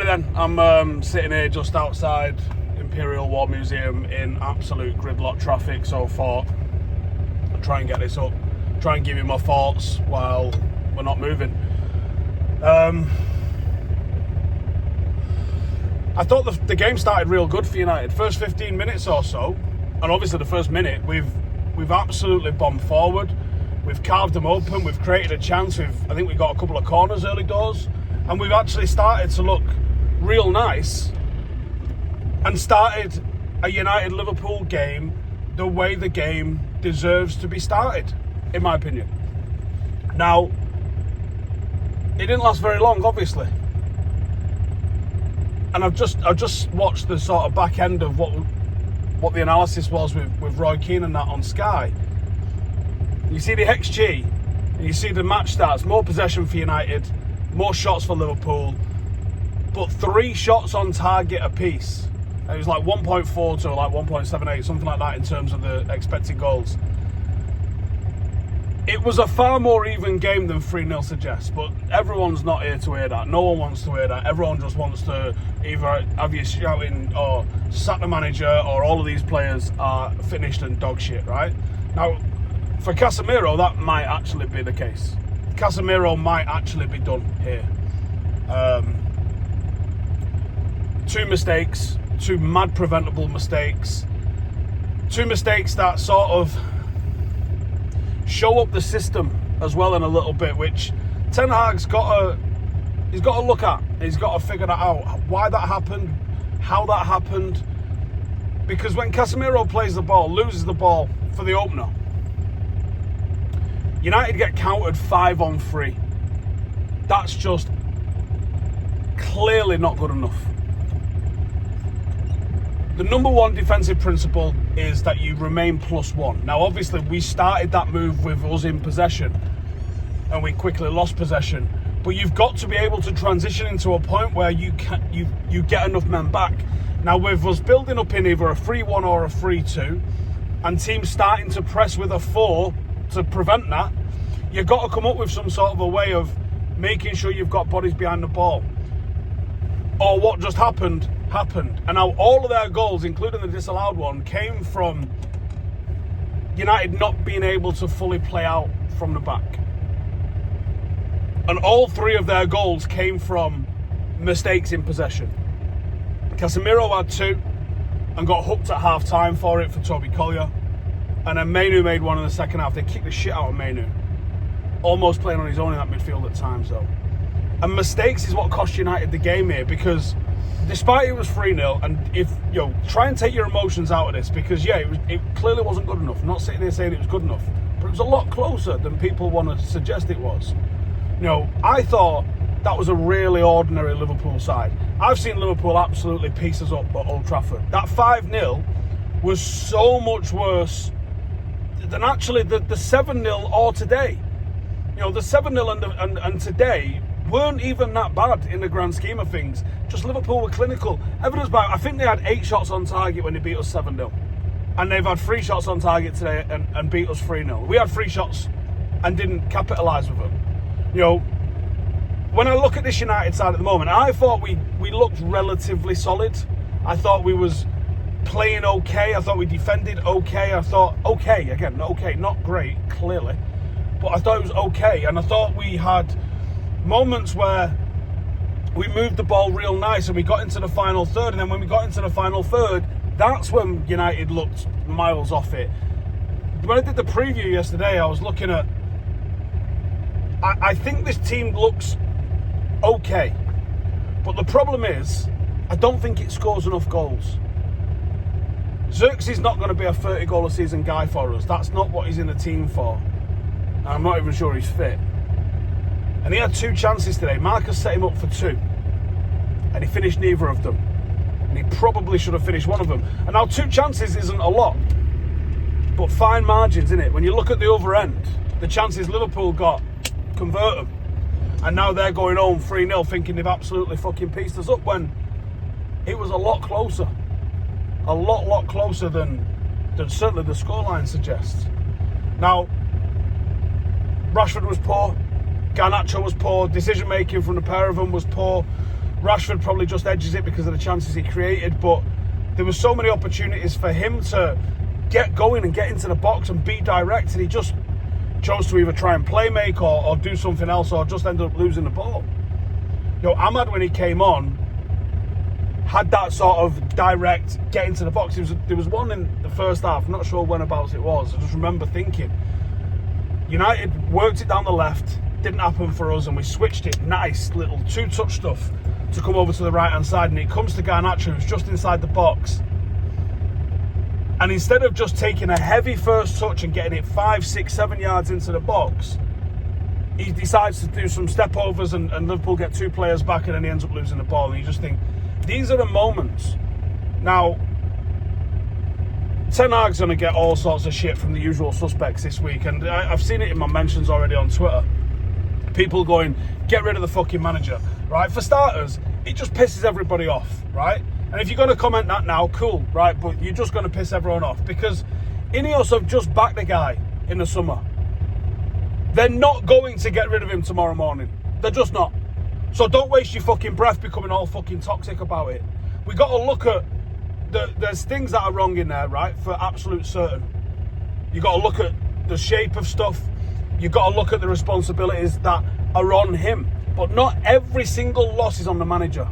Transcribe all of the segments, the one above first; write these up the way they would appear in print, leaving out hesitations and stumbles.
Right then, I'm sitting here just outside Imperial War Museum in absolute gridlock traffic, so I thought I'd try and get this up, try and give you my thoughts while we're not moving. I thought the game started real good for United. First 15 minutes or so, and obviously the first minute, we've absolutely bombed forward. We've carved them open, we've created a chance, I think we got a couple of corners early doors, and we've actually started to look real nice and started a United-Liverpool game the way the game deserves to be started, in my opinion. Now, it didn't last very long, obviously. And I've just watched the sort of back end of what the analysis was with Roy Keane and that on Sky. You see the XG, and you see the match stats, more possession for United, more shots for Liverpool, but 3 shots on target apiece. It was like 1.4 to like 1.78, something like that in terms of the expected goals. It was a far more even game than 3-0 suggests, but everyone's not here to hear that. No one wants to hear that. Everyone just wants to either have you shouting or sack the manager or all of these players are finished and dog shit, right? Now, for Casemiro, that might actually be the case. Casemiro might actually be done here. 2 mistakes, 2 mad preventable mistakes, 2 mistakes that sort of show up the system as well in a little bit, which Ten Hag's got to look at. He's got to figure that out. Why that happened, how that happened. Because when Casemiro plays the ball, loses the ball for the opener, United get countered 5 on 3. That's just clearly not good enough. The number one defensive principle is that you remain +1. Now, obviously, we started that move with us in possession, and we quickly lost possession. But you've got to be able to transition into a point where you get enough men back. Now, with us building up in either a 3-1 or a 3-2, and teams starting to press with a 4 to prevent that, you've got to come up with some sort of a way of making sure you've got bodies behind the ball. Or what just happened. And now all of their goals, including the disallowed one, came from United not being able to fully play out from the back. And all 3 of their goals came from mistakes in possession. Casemiro had 2 and got hooked at half-time for it for Toby Collier. And then Mainu made one in the second half. They kicked the shit out of Mainu. Almost playing on his own in that midfield at times, though. And mistakes is what cost United the game here, because despite it was 3-0, and try and take your emotions out of this, because it clearly wasn't good enough. I'm not sitting here saying it was good enough, but it was a lot closer than people want to suggest it was. I thought that was a really ordinary Liverpool side. I've seen Liverpool absolutely pieces up at Old Trafford. That 5-0 was so much worse than actually the 7-0 or today. The 7-0 and today weren't even that bad in the grand scheme of things. Just Liverpool were clinical. Evidence by, I think they had 8 shots on target when they beat us 7-0. And they've had 3 shots on target today and beat us 3-0. We had 3 shots and didn't capitalise with them. When I look at this United side at the moment, I thought we looked relatively solid. I thought we was playing okay. I thought we defended okay. I thought okay, again, okay, not great, clearly. But I thought it was okay. And I thought we had moments where we moved the ball real nice and we got into the final third, and then when we got into the final third, that's when United looked miles off it. When I did the preview yesterday, I was looking at, I think this team looks okay, but the problem is I don't think it scores enough goals. Xerxes is not going to be a 30 goal a season guy for us. That's not what he's in the team for. And I'm not even sure he's fit. And he had 2 chances today. Marcus set him up for 2. And he finished neither of them. And he probably should have finished one of them. And now 2 chances isn't a lot. But fine margins, innit? When you look at the other end, the chances Liverpool got, convert them. And now they're going home 3-0 thinking they've absolutely fucking pieced us up, when it was a lot closer. A lot closer than certainly the scoreline suggests. Now, Rashford was poor. Garnacho was poor. Decision making from the pair of them was poor. Rashford probably just edges it because of the chances he created, but there were so many opportunities for him to get going and get into the box and be direct, and he just chose to either try and play make or do something else, or just end up losing the ball. Ahmad, when he came on, had that sort of direct get into the box. There was one in the first half, I'm not sure whenabouts it was. I just remember thinking, United worked it down the left, didn't happen for us, and we switched it, nice little two-touch stuff, to come over to the right-hand side, and it comes to Garnacho, who's just inside the box. And instead of just taking a heavy first touch and getting it 5, 6, 7 yards into the box, he decides to do some step overs, and Liverpool get 2 players back, and then he ends up losing the ball. And you just think, these are the moments. Now, Ten Hag's going to get all sorts of shit from the usual suspects this week, and I've seen it in my mentions already on Twitter. People going, get rid of the fucking manager, right? For starters, it just pisses everybody off, right? And if you're going to comment that now, cool, right? But you're just going to piss everyone off, because Ineos have just backed the guy in the summer. They're not going to get rid of him tomorrow morning. They're just not. So don't waste your fucking breath becoming all fucking toxic about it. We got to look at there's things that are wrong in there, right? For absolute certain. You got to look at the shape of stuff. You got to look at the responsibilities that are on him. But not every single loss is on the manager.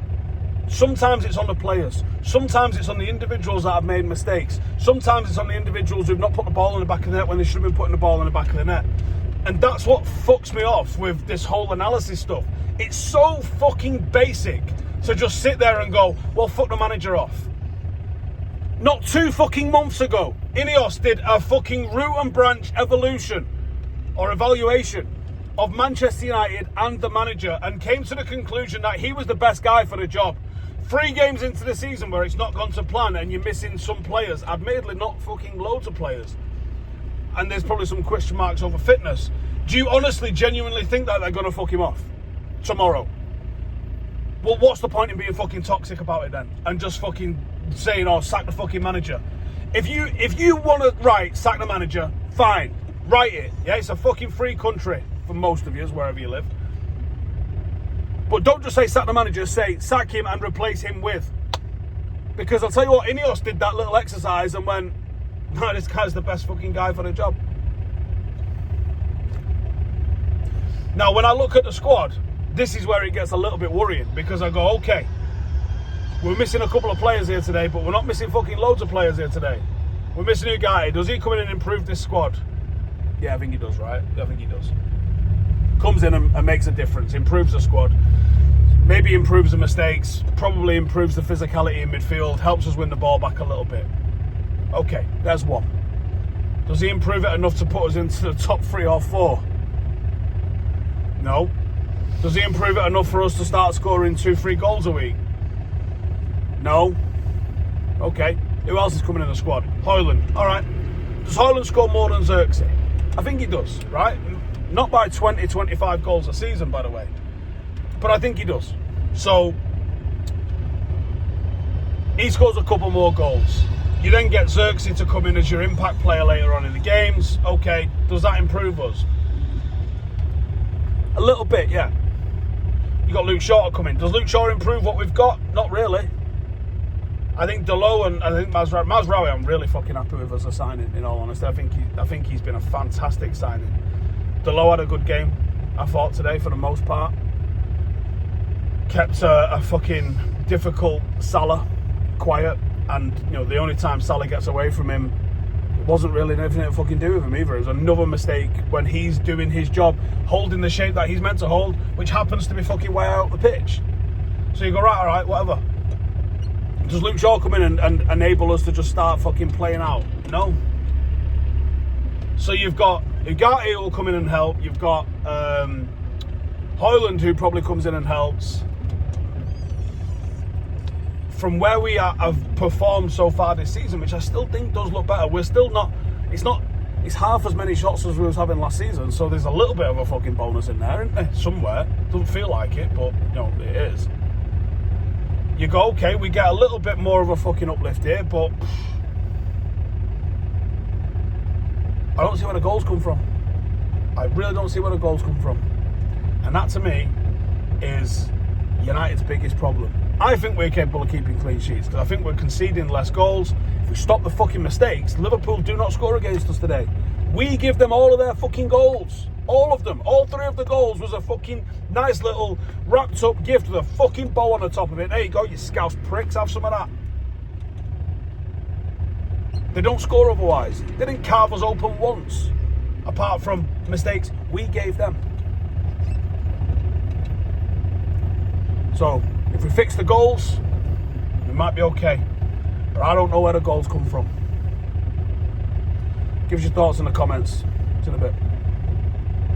Sometimes it's on the players. Sometimes it's on the individuals that have made mistakes. Sometimes it's on the individuals who've not put the ball in the back of the net when they should have been putting the ball in the back of the net. And that's what fucks me off with this whole analysis stuff. It's so fucking basic to just sit there and go, well, fuck the manager off. Not 2 fucking months ago, Ineos did a fucking root and branch evaluation of Manchester United and the manager, and came to the conclusion that he was the best guy for the job. 3 games into the season where it's not gone to plan and you're missing some players, admittedly not fucking loads of players, and there's probably some question marks over fitness. Do you honestly, genuinely think that they're going to fuck him off tomorrow? Well, what's the point in being fucking toxic about it then? And just fucking saying, oh, sack the fucking manager. If you want to, sack the manager, fine. Write it. Yeah, it's a fucking free country for most of you, wherever you live. But don't just say sack the manager, say sack him and replace him with. Because I'll tell you what, Ineos did that little exercise and went, no, this guy's the best fucking guy for the job. Now, when I look at the squad, this is where it gets a little bit worrying, because I go, okay, we're missing a couple of players here today, but we're not missing fucking loads of players here today. We're missing a guy. Does he come in and improve this squad? Yeah, I think he does, right? I think he does. Comes in and makes a difference, improves the squad, maybe improves the mistakes, probably improves the physicality in midfield, helps us win the ball back a little bit. Okay, there's one. Does he improve it enough to put us into the top 3 or 4? No. Does he improve it enough for us to start scoring 2-3 goals a week? No. Okay. Who else is coming in the squad? Højlund. All right. Does Højlund score more than Xerxes? I think he does, right? Not by 20, 25 goals a season, by the way. But I think he does. So, he scores a couple more goals. You then get Xerxes to come in as your impact player later on in the games. Okay. Does that improve us? A little bit, yeah. You got Luke Shaw to come in. Does Luke Shaw improve what we've got? Not really. I think Delo and I think Mazraoui, I'm really fucking happy with as a signing, in all honesty. I think he's been a fantastic signing. Delo had a good game, I thought, today for the most part. Kept a fucking difficult Salah quiet, and the only time Salah gets away from him, it wasn't really anything to fucking do with him either. It was another mistake when he's doing his job, holding the shape that he's meant to hold, which happens to be fucking way out the pitch. So you go, right, all right, whatever. Does Luke Shaw come in and enable us to just start fucking playing out? No. So you've got Ugarte who will come in and help. You've got Højlund who probably comes in and helps. From where we have performed so far this season, which I still think does look better, we're still not. It's half as many shots as we was having last season. So there's a little bit of a fucking bonus in there, isn't there? Somewhere. Doesn't feel like it, but it is. You go, okay, we get a little bit more of a fucking uplift here, but I don't see where the goals come from. I really don't see where the goals come from. And that to me is United's biggest problem. I think we're capable of keeping clean sheets because I think we're conceding less goals. If we stop the fucking mistakes, Liverpool do not score against us today. We give them all of their fucking goals. All of them. All 3 of the goals was a fucking nice little wrapped up gift with a fucking bow on the top of it. There you go, you scouse pricks. Have some of that. They don't score otherwise. They didn't carve us open once. Apart from mistakes we gave them. So, if we fix the goals, we might be okay. But I don't know where the goals come from. Give us your thoughts in the comments. See you in a bit.